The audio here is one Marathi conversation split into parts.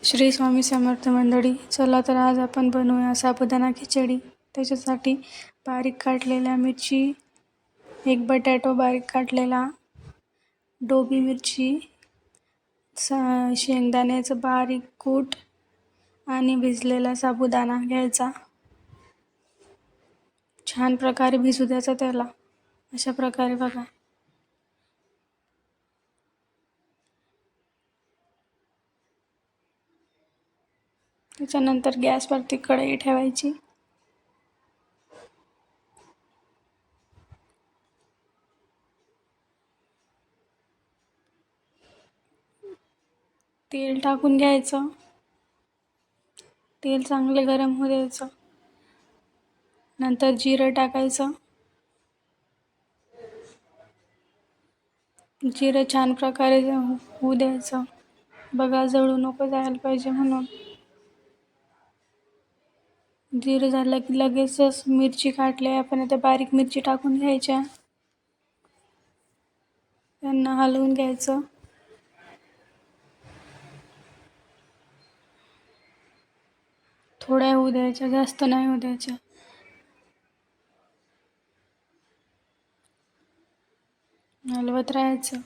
श्री स्वामी समर्थ मंडळी. चला तर आज आपण बनवूया साबुदाणा खिचडी. त्याच्यासाठी बारीक काटलेल्या मिरची, एक बटाटो बारीक काटलेला, ढोबळी मिरची, शेंगदाण्याचं बारीक कूट आणि भिजलेला साबुदाणा घ्यायचा. छान प्रकारे भिजू द्यायचा त्याला. अशा प्रकारे बघा. त्याच्यानंतर गॅसवरती कढई ठेवायची. तेल टाकून घ्यायचं. तेल चांगले गरम होऊ द्यायचं. नंतर जिरं टाकायचं. जिरं छान प्रकारे होऊ द्यायचं. बघा, जळू नको जायला पाहिजे म्हणून. जिरं झालं की लगेचच मिरची काटल्या आपण आता बारीक मिरची टाकून घ्यायच्या. त्यांना हलवून घ्यायचं. थोड्या होऊ द्यायच्या, जास्त नाही होऊ द्यायच्या. हलवत राहायचं.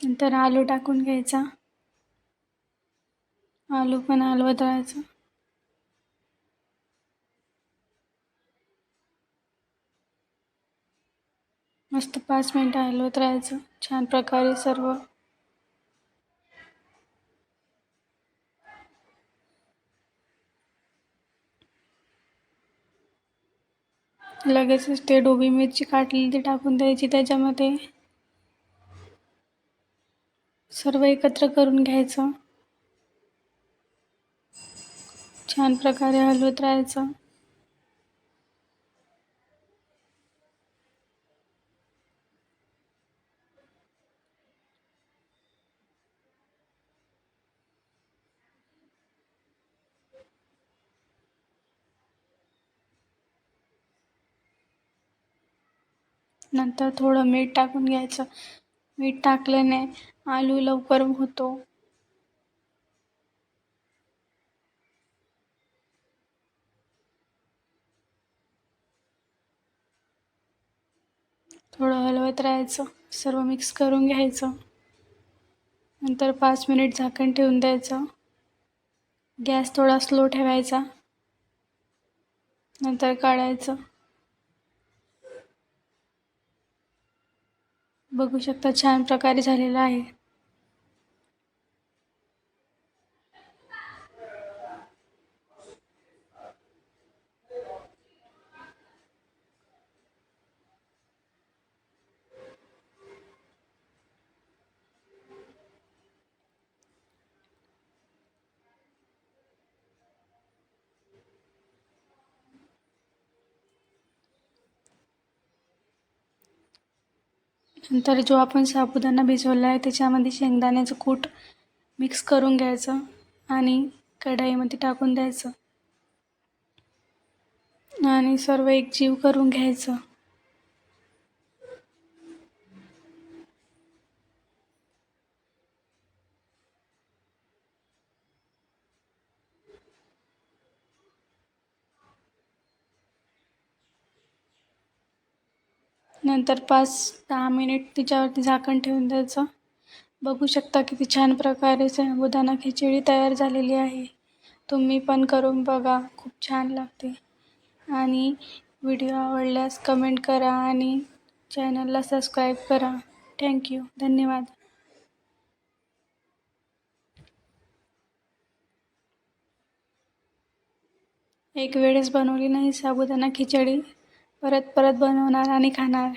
नंतर आलू टाकून घ्यायचा. आलू पण हलवत राहायचं. मस्त 5 मिनिटं हलवत राहायचं छान प्रकारे सर्व. लगेचच ते ढोबळी मिरची काटलेली ती टाकून द्यायची त्याच्यामध्ये. सर्व एकत्र करून घ्यायचं. छान प्रकारे हलवत राहायचं. नंतर थोडं मीठ टाकून घ्यायचं. मीठ टाकल्याने आलू लवकर होतो. थोडं हलवत राहायचं. सर्व मिक्स करून घ्यायचं. नंतर 5 मिनिट झाकण ठेवून द्यायचं. गॅस थोडा स्लो ठेवायचा. नंतर काढायचं. बघू शकता छान प्रकारे झालेला आहे. नंतर जो आपण साबुदाणा भिजवला आहे त्याच्यामध्ये शेंगदाण्याचं कूट मिक्स करून घ्यायचं आणि कढईमध्ये टाकून द्यायचं आणि सर्व एकजीव करून घ्यायचं. नंतर 5-10 मिनिट तिच्यावरती झाकण ठेवून द्यायचं. बघू शकता किती छान प्रकारे साबुदाणा खिचडी तयार झालेली आहे. तुम्ही पण करून बघा, खूप छान लागते. आणि व्हिडिओ आवडल्यास कमेंट करा आणि चॅनलला सबस्क्राईब करा. थँक्यू. धन्यवाद. एक वेळेस बनवली नाही साबुदाणा खिचडी, परत परत बनवणार आणि खाणार.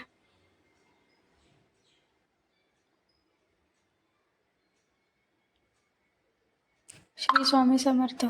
श्री स्वामी समर्थ.